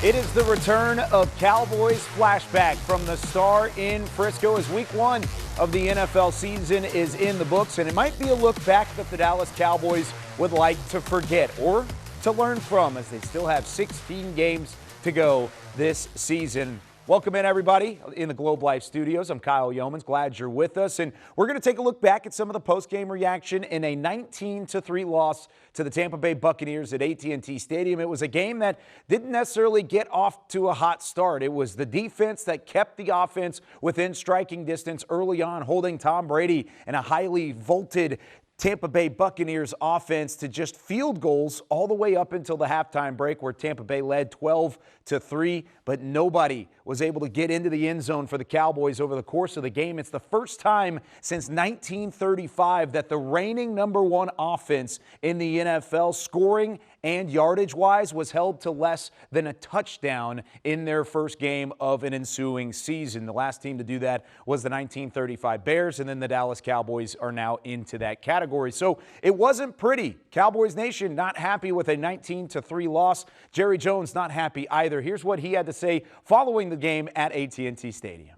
It is the return of Cowboys Flashback from the Star in Frisco as week one of the NFL season is in the books, and it might be a look back that the Dallas Cowboys would like to forget or to learn from, as they still have 16 games to go this season. Welcome in, everybody, in the Globe Life studios. I'm Kyle Yeomans. Glad you're with us. And we're going to take a look back at some of the post-game reaction in a 19-3 loss to the Tampa Bay Buccaneers at AT&T Stadium. It was a game that didn't necessarily get off to a hot start. It was the defense that kept the offense within striking distance early on, holding Tom Brady and a highly vaulted Tampa Bay Buccaneers offense to just field goals all the way up until the halftime break, where Tampa Bay led 12-3, but nobody was able to get into the end zone for the Cowboys over the course of the game. It's the first time since 1935 that the reigning #1 offense in the NFL, scoring and yardage-wise, was held to less than a touchdown in their first game of an ensuing season. The last team to do that was the 1935 Bears, and then the Dallas Cowboys are now into that category. So it wasn't pretty. Cowboys Nation not happy with a 19-3 loss. Jerry Jones not happy either. Here's what he had to say following the game at AT&T Stadium.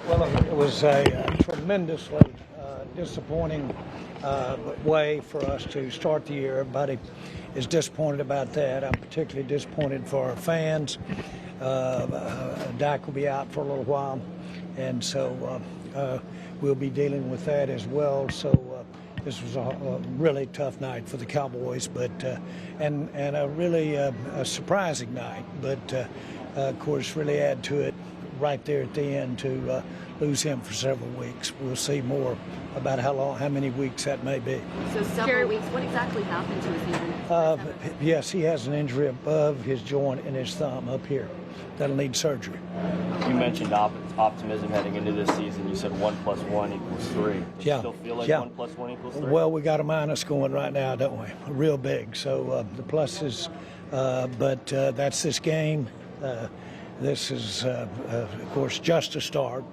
Well, it was a tremendously disappointing way for us to start the year. Everybody is disappointed about that. I'm particularly disappointed for our fans. Dak will be out for a little while, and so we'll be dealing with that as well. So this was a really tough night for the Cowboys, but and a really surprising night. But of course, really add to it right there at the end to lose him for several weeks. We'll see more about how many weeks that may be. So several weeks. What exactly happened to his knee? Yes, he has an injury above his joint in his thumb up here. That'll need surgery. You mentioned optimism heading into this season. You said 1 + 1 = 3. Does it still feel like 1 + 1 = 3? Well, we got a minus going right now, don't we? Real big. So the pluses, but that's this game. This is, of course, just a start,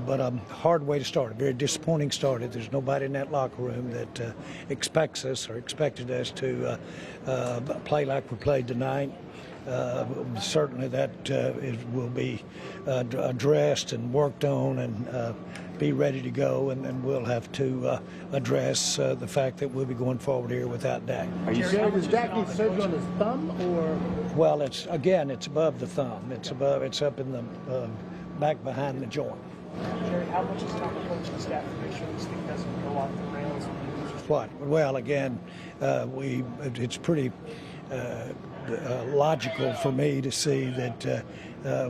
but a hard way to start, a very disappointing start. There's nobody in that locker room that expects us or expected us to play like we played tonight. Certainly that will be addressed and worked on and be ready to go, and then we'll have to address the fact that we'll be going forward here without Dak. Does Dak need surgery on his thumb, or? Well, it's above the thumb. It's up in the back behind the joint. Jerry, how much is time to coach the staff to make sure this thing doesn't go off the rails? What? Well, again, it's pretty logical for me to see that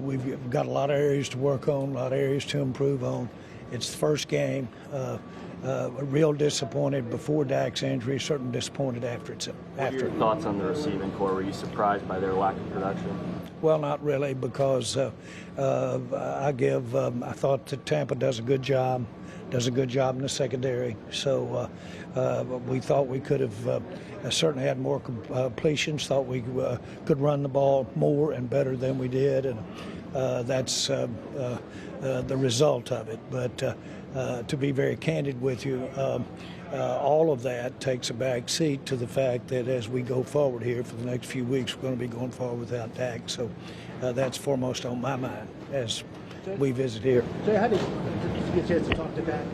we've got a lot of areas to work on, a lot of areas to improve on. It's the first game. Real disappointed before Dak's injury, certainly disappointed after it's What are your thoughts on the receiving core? Were you surprised by their lack of production? Well, not really, because I thought that Tampa does a good job in the secondary. So we thought we could have certainly had more completions, thought we could run the ball more and better than we did, and that's the result of it. But to be very candid with you, all of that takes a back seat to the fact that as we go forward here for the next few weeks, we're going to be going forward without Dak. So that's foremost on my mind as we visit here. Jay, how did you get a chance to talk to Dak?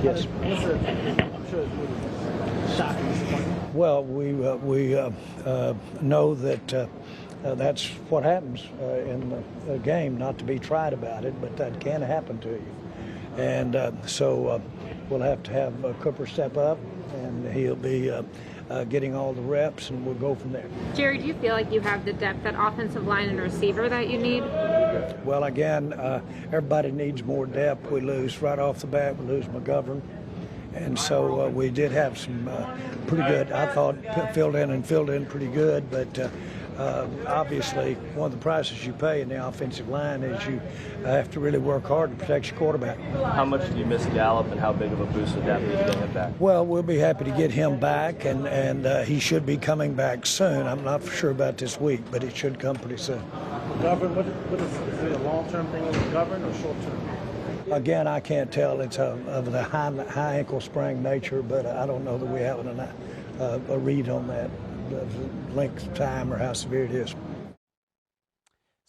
Yes. I'm sure it's really shocking. Well, we know that that's what happens in the game, not to be tried about it, but that can happen to you. And so we'll have to have Cooper step up, and he'll be getting all the reps, and we'll go from there. Jerry, do you feel like you have the depth at offensive line and receiver that you need? Well, again, everybody needs more depth. We lose right off the bat. We lose McGovern. And so we did have some pretty good, I thought, filled in pretty good, but obviously one of the prices you pay in the offensive line is you have to really work hard to protect your quarterback. How much do you miss Gallup, and how big of a boost would that be to get him back? Well, we'll be happy to get him back, and he should be coming back soon. I'm not for sure about this week, but it should come pretty soon. McGovern, what is it a long-term thing with McGovern or short-term? Again, I can't tell. It's of the high ankle sprain nature, but I don't know that we have a read on that, the length of time or how severe it is.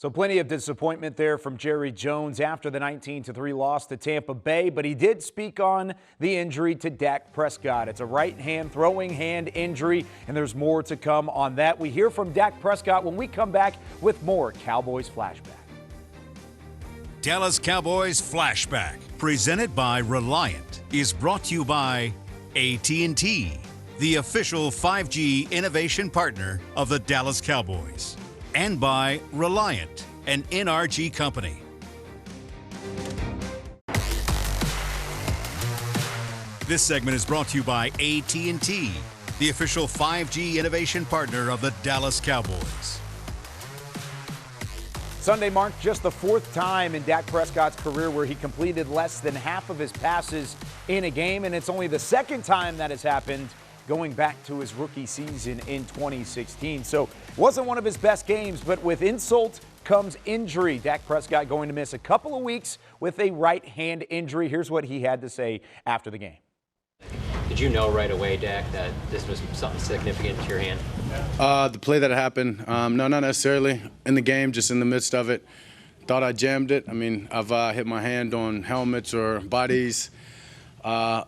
So plenty of disappointment there from Jerry Jones after the 19-3 loss to Tampa Bay, but he did speak on the injury to Dak Prescott. It's a right hand throwing hand injury, and there's more to come on that. We hear from Dak Prescott when we come back with more Cowboys Flashback. Dallas Cowboys Flashback, presented by Reliant, is brought to you by AT&T, the official 5G innovation partner of the Dallas Cowboys, and by Reliant, an NRG company. This segment is brought to you by AT&T, the official 5G innovation partner of the Dallas Cowboys. Sunday marked just the fourth time in Dak Prescott's career where he completed less than half of his passes in a game, and it's only the second time that has happened going back to his rookie season in 2016. So it wasn't one of his best games, but with insult comes injury. Dak Prescott going to miss a couple of weeks with a right hand injury. Here's what he had to say after the game. Did you know right away, Dak, that this was something significant to your hand? The play that happened, no, not necessarily. In the game, just in the midst of it. Thought I jammed it. I mean, I've hit my hand on helmets or bodies a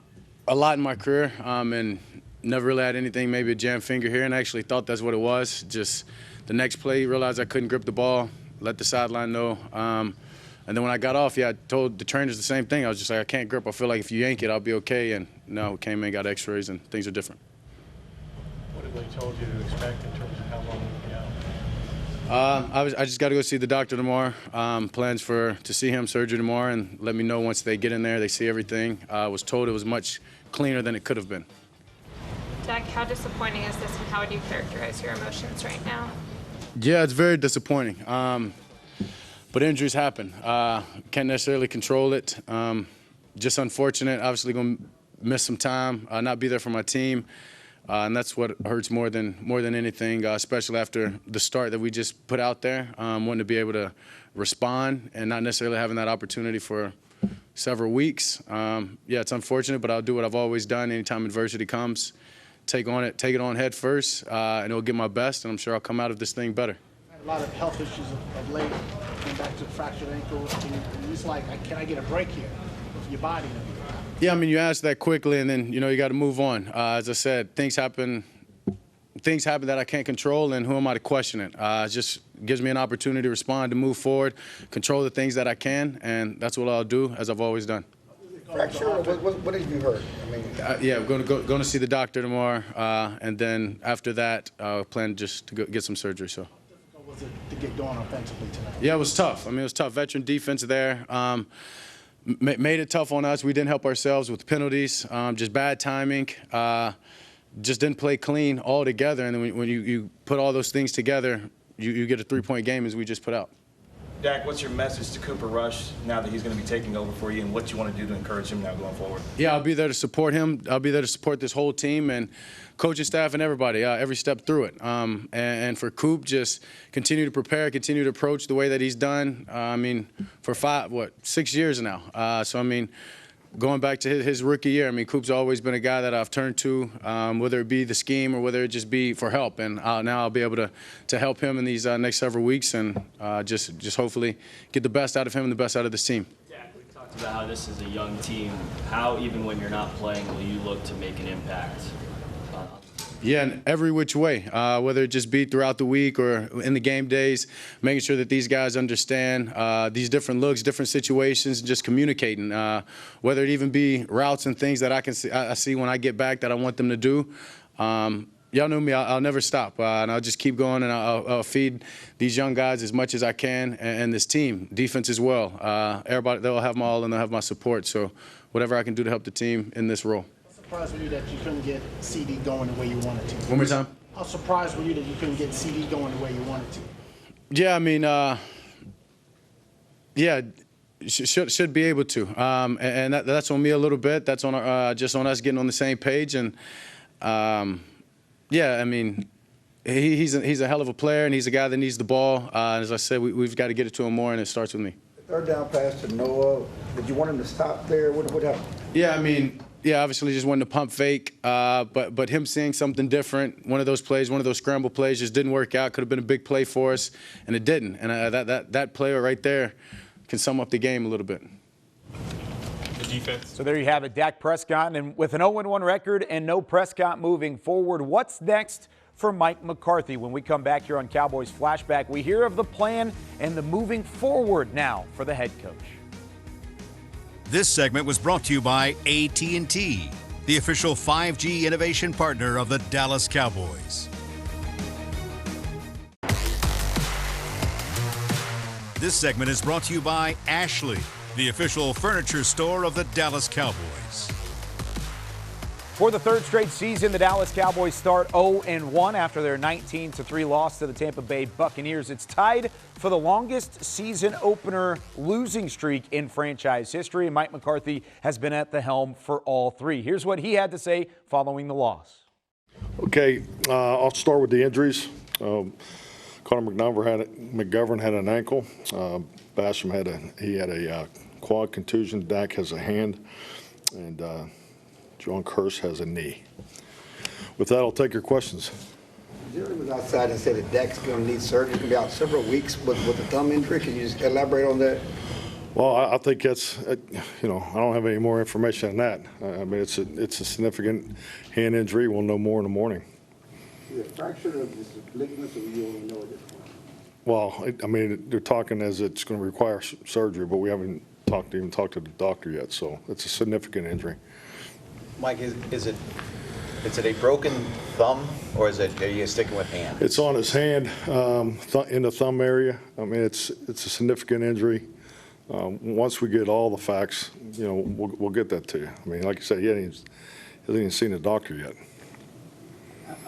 lot in my career, and never really had anything, maybe a jammed finger here, and I actually thought that's what it was. Just the next play, realized I couldn't grip the ball, let the sideline know. And then when I got off, I told the trainers the same thing. I was just like, I can't grip. I feel like if you yank it, I'll be okay. And no, we came in, got x-rays, and things are different. What have they told you to expect in terms of how long you'll be out? I just got to go see the doctor tomorrow. Plans to see him, surgery tomorrow, and let me know once they get in there, they see everything. I was told it was much cleaner than it could have been. Dak, how disappointing is this, and how would you characterize your emotions right now? Yeah, it's very disappointing. But injuries happen. Can't necessarily control it. Just unfortunate. Obviously going to miss some time, not be there for my team. And that's what hurts more than anything, especially after the start that we just put out there. Wanting to be able to respond and not necessarily having that opportunity for several weeks. Yeah, it's unfortunate, but I'll do what I've always done anytime adversity comes. Take it on head first, and it'll give my best, and I'm sure I'll come out of this thing better. A lot of health issues of late, going back to the fractured ankle. And it's like, can I get a break here with your body? Yeah, I mean, you ask that quickly, and then, you got to move on. As I said, things happen that I can't control, and who am I to question it? It just gives me an opportunity to respond, to move forward, control the things that I can, and that's what I'll do, as I've always done. Fracture? What have you heard? I mean, yeah, I'm going to see the doctor tomorrow, and then after that, plan just to get some surgery. So. Was it to get going offensively tonight? Yeah, it was tough. I mean, it was tough. Veteran defense there. Made it tough on us. We didn't help ourselves with penalties. Just bad timing. Just didn't play clean altogether. And then when you put all those things together, you get a three-point game as we just put out. Dak, what's your message to Cooper Rush now that he's going to be taking over for you, and what you want to do to encourage him now going forward? Yeah, I'll be there to support him. I'll be there to support this whole team and coaching staff and everybody every step through it. And for Coop, just continue to prepare, continue to approach the way that he's done. I mean, for 6 years now. So, I mean, going back to his rookie year, I mean, Coop's always been a guy that I've turned to, whether it be the scheme or whether it just be for help. And now I'll be able to help him in these next several weeks and just hopefully get the best out of him and the best out of this team. Dak, we talked about how this is a young team. How, even when you're not playing, will you look to make an impact? Yeah, in every which way, whether it just be throughout the week or in the game days, making sure that these guys understand these different looks, different situations, and just communicating. Whether it even be routes and things that I see when I get back that I want them to do. Y'all know me, I'll never stop, and I'll just keep going, and I'll feed these young guys as much as I can, and this team, defense as well. Everybody, they'll have my all, and they'll have my support, so whatever I can do to help the team in this role. How surprised were you that you couldn't get CD going the way you wanted to? One more time. How surprised were you that you couldn't get CD going the way you wanted to? Yeah, I mean, yeah, should be able to, and that's on me a little bit. That's on just on us getting on the same page, and yeah, I mean, he's a hell of a player, and he's a guy that needs the ball. As I said, we've got to get it to him more, and it starts with me. third down pass to Noah, did you want him to stop there? What happened? Yeah, I mean, Yeah, obviously just wanted to pump fake, but him seeing something different, one of those plays, one of those scramble plays just didn't work out. Could have been a big play for us, and it didn't. And that play right there can sum up the game a little bit. The defense. So there you have it, Dak Prescott, and with an 0-1 record and no Prescott moving forward, what's next for Mike McCarthy? When we come back here on Cowboys Flashback, we hear of the plan and the moving forward now for the head coach. This segment was brought to you by AT&T, the official 5G innovation partner of the Dallas Cowboys. This segment is brought to you by Ashley, the official furniture store of the Dallas Cowboys. For the third straight season, the Dallas Cowboys start 0-1 after their 19-3 loss to the Tampa Bay Buccaneers. It's tied for the longest season opener losing streak in franchise history, and Mike McCarthy has been at the helm for all three. Here's what he had to say following the loss. Okay, I'll start with the injuries. Connor McGovern had an ankle. Basham had a quad contusion. Dak has a hand, and John Kearse has a knee. With that, I'll take your questions. Jerry was outside and said that Dak's going to need surgery. He's going to be out several weeks with a thumb injury. Can you just elaborate on that? Well, I think that's, I don't have any more information on that. I mean, it's a significant hand injury. We'll know more in the morning. Is it fractured or is it ligaments, or you only know at this point? Well, I mean, they're talking as it's going to require surgery, but we haven't even talked to the doctor yet, so it's a significant injury. Mike, is it a broken thumb, or are you sticking with hand? It's on his hand, in the thumb area. I mean, it's a significant injury. Once we get all the facts, we'll get that to you. I mean, like you said, he hasn't even seen the doctor yet.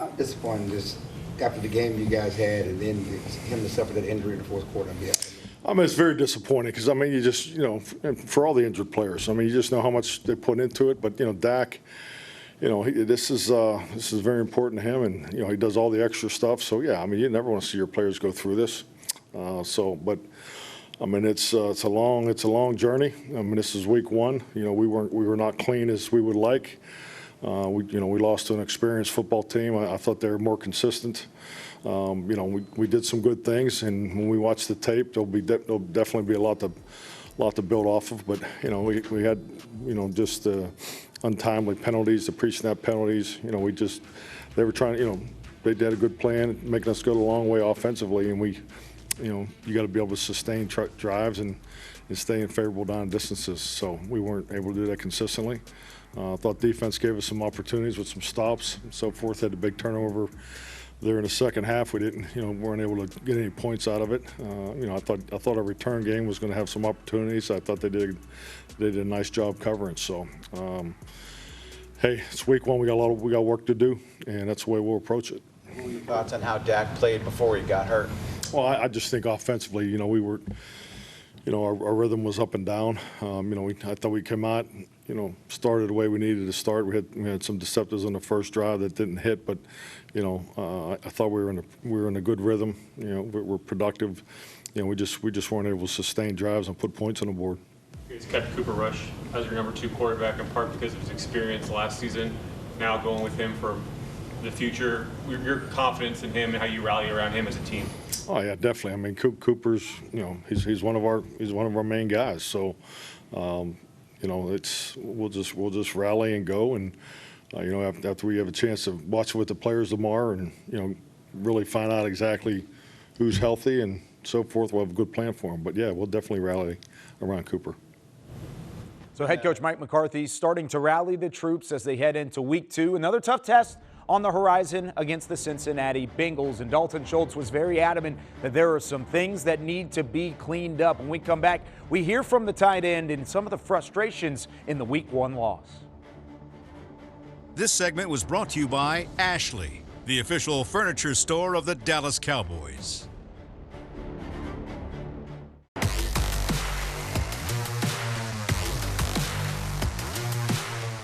I'm disappointed just after the game you guys had, and then him to suffer that injury in the fourth quarter. I mean, it's very disappointing because, I mean, you just, for all the injured players, I mean, you just know how much they put into it. But, Dak, this is very important to him, and, he does all the extra stuff. So, yeah, I mean, you never want to see your players go through this. But, I mean, it's a long journey. I mean, this is week one. We were not clean as we would like. We lost to an experienced football team. I thought they were more consistent. We did some good things, and when we watch the tape, there'll definitely be a lot to build off of. But we had just untimely penalties, the pre-snap penalties. They were trying. They did a good plan, making us go the long way offensively, and you got to be able to sustain drives and stay in favorable down distances. So we weren't able to do that consistently. I thought defense gave us some opportunities with some stops and so forth. Had a big turnover there in the second half. We weren't able to get any points out of it. I thought our return game was going to have some opportunities. I thought they did a nice job covering. So, hey, it's week one. We got work to do, and that's the way we'll approach it. What were your thoughts on how Dak played before he got hurt? Well, I just think offensively, we were, our rhythm was up and down. I thought we came out, started the way we needed to start. We had some deceptives on the first drive that didn't hit, but I thought we were in a good rhythm. We're productive. We just weren't able to sustain drives and put points on the board. You guys kept Cooper Rush as your number 2 quarterback in part because of his experience last season. Now going with him for the future, your confidence in him and how you rally around him as a team. Oh yeah, definitely. I mean, Cooper's, he's one of our main guys. So, we'll just rally and go, and after we have a chance to watch with the players tomorrow, and really find out exactly who's healthy and so forth, we'll have a good plan for him. But yeah, we'll definitely rally around Cooper. So head coach Mike McCarthy starting to rally the troops as they head into week 2. Another tough test on the horizon against the Cincinnati Bengals. And Dalton Schultz was very adamant that there are some things that need to be cleaned up. When we come back, we hear from the tight end and some of the frustrations in the week 1 loss. This segment was brought to you by Ashley, the official furniture store of the Dallas Cowboys.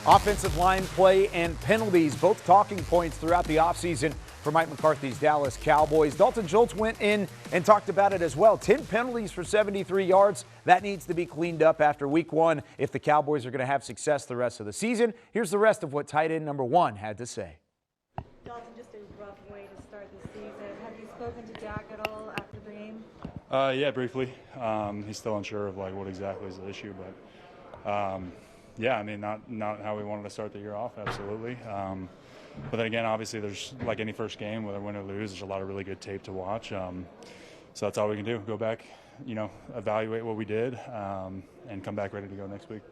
Offensive line play and penalties, both talking points throughout the offseason for Mike McCarthy's Dallas Cowboys. Dalton Schultz went in and talked about it as well. 10 penalties for 73 yards. That needs to be cleaned up after week 1 if the Cowboys are going to have success the rest of the season. Here's the rest of what tight end number 1 had to say. Dalton, just a rough way to start the season. Have you spoken to Dak at all after the game? Yeah, briefly. He's still unsure of like what exactly is the issue, but yeah, I mean, not how we wanted to start the year off, absolutely. But then again, obviously, there's like any first game, whether win or lose, there's a lot of really good tape to watch. So that's all we can do. Go back, you know, evaluate what we did, and come back ready to go next week.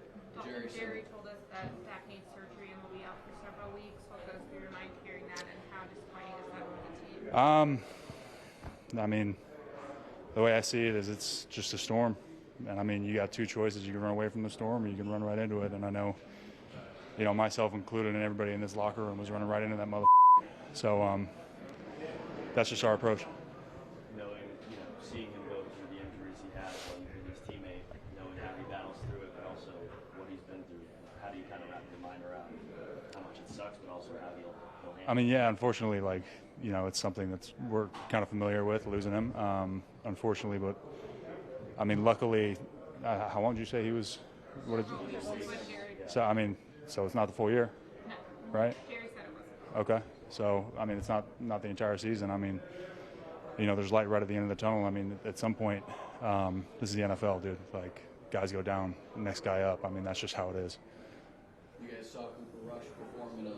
Jerry told us that Dak needs surgery and will be out for several weeks. What goes through your mind hearing that, and how disappointing is that for the team? I mean, the way I see it is it's just a storm. And I mean, you got two choices. You can run away from the storm or you can run right into it. And I know, you know, myself included and everybody in this locker room was running right into that mother. So that's just our approach. Knowing, you know, seeing him go through the injuries he has while you've been his teammate, knowing how he battles through it, but also what he's been through, how do you kind of wrap your mind around how much it sucks, but also how he'll handle it? I mean, yeah, unfortunately, like, you know, it's something that's we're kind of familiar with, losing him, unfortunately. But, I mean, luckily, how long did you say he was? What did so, I mean, so it's not the full year, right? Okay. So, I mean, it's not the entire season. I mean, you know, there's light right at the end of the tunnel. I mean, at some point, this is the NFL, dude. Like, guys go down, next guy up. I mean, that's just how it is. You guys saw Cooper Rush perform in a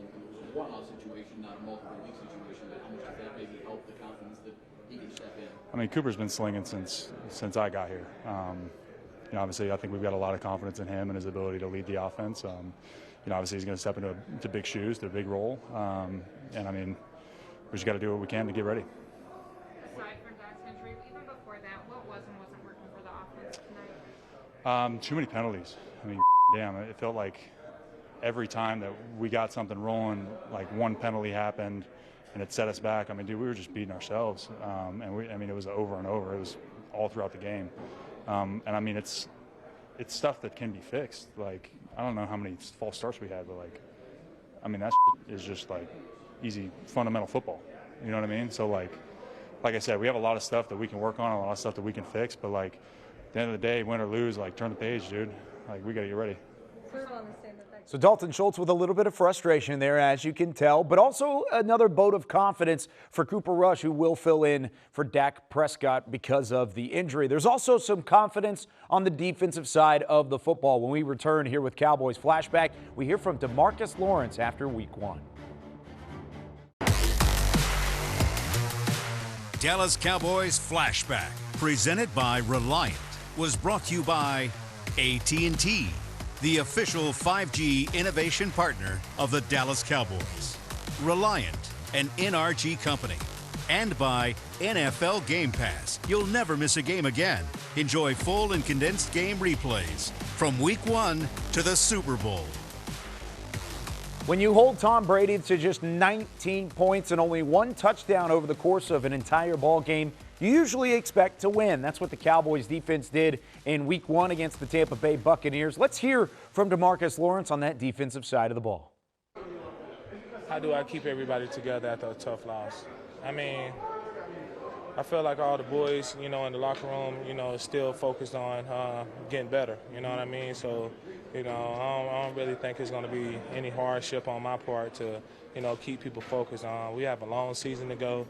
one-off situation, not a multiple-week situation, but how much does that maybe help the confidence that he can step in? I mean, Cooper's been slinging since I got here. You know, obviously, I think we've got a lot of confidence in him and his ability to lead the offense. You know, obviously, he's going to step into big shoes, to a big role. And, I mean, we just got to do what we can to get ready. Aside from Dak's injury, even before that, what wasn't working for the offense tonight? Too many penalties. I mean, damn, it felt like every time that we got something rolling, like one penalty happened and it set us back. I mean, dude, we were just beating ourselves. I mean, it was over and over. It was all throughout the game. And I mean, it's stuff that can be fixed. Like, I don't know how many false starts we had, but like, I mean, that is just like easy fundamental football. You know what I mean? So like I said, we have a lot of stuff that we can work on, a lot of stuff that we can fix, but like at the end of the day, win or lose, like turn the page, dude. Like, we got to get ready. So Dalton Schultz with a little bit of frustration there, as you can tell, but also another vote of confidence for Cooper Rush, who will fill in for Dak Prescott because of the injury. There's also some confidence on the defensive side of the football. When we return here with Cowboys Flashback, we hear from DeMarcus Lawrence after Week 1. Dallas Cowboys Flashback, presented by Reliant, was brought to you by AT&T, the official 5G innovation partner of the Dallas Cowboys. Reliant, an NRG company. And by NFL Game Pass. You'll never miss a game again. Enjoy full and condensed game replays from Week 1 to the Super Bowl. When you hold Tom Brady to just 19 points and only one touchdown over the course of an entire ball game, you usually expect to win. That's what the Cowboys defense did in Week 1 against the Tampa Bay Buccaneers. Let's hear from DeMarcus Lawrence on that defensive side of the ball. How do I keep everybody together after a tough loss? I mean, I feel like all the boys, you know, in the locker room, you know, still focused on getting better. You know what I mean? So, you know, I don't really think it's going to be any hardship on my part to, you know, keep people focused on. We have a long season to go.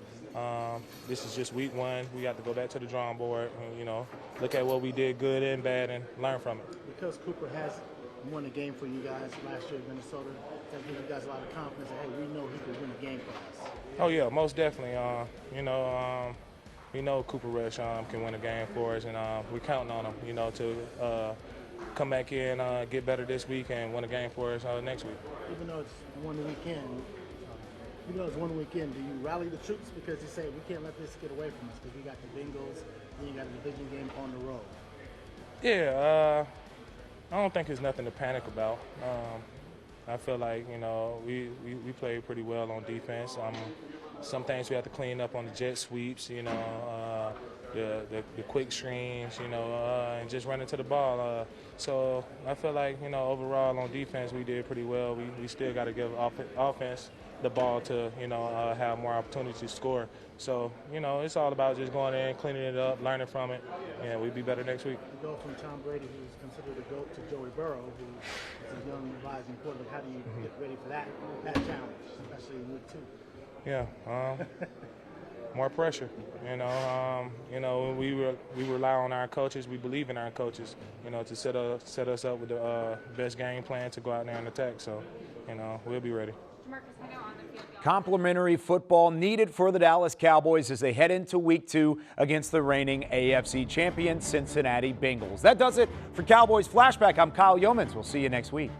This is just Week 1. We got to go back to the drawing board and, you know, look at what we did good and bad and learn from it. Because Cooper has won a game for you guys last year in Minnesota, that gives you guys a lot of confidence that, hey, we know he can win a game for us. Oh, yeah, most definitely. You know, we know Cooper Rush can win a game for us, and we're counting on him, you know, to come back here and get better this week and win a game for us next week. Even though it's one weekend, do you rally the troops because you say we can't let this get away from us because we got the Bengals, then you got a division game on the road? Yeah, I don't think there's nothing to panic about. I feel like, you know, we played pretty well on defense. Some things we have to clean up on the jet sweeps, you know, the quick screens, and just running to the ball. So I feel like, overall on defense we did pretty well. We still got to give offense the ball to, have more opportunities to score. So, it's all about just going in, cleaning it up, learning from it, and we'll be better next week. You go from Tom Brady, who's considered a GOAT, to Joey Burrow, who is a young, rising quarterback. How do you get ready for that challenge, especially in week 2? Yeah, more pressure. We rely on our coaches. We believe in our coaches, to set us up with the best game plan to go out there and attack. So, we'll be ready. Complimentary football needed for the Dallas Cowboys as they head into week 2 against the reigning AFC champion Cincinnati Bengals. That does it for Cowboys Flashback. I'm Kyle Yeomans. We'll see you next week.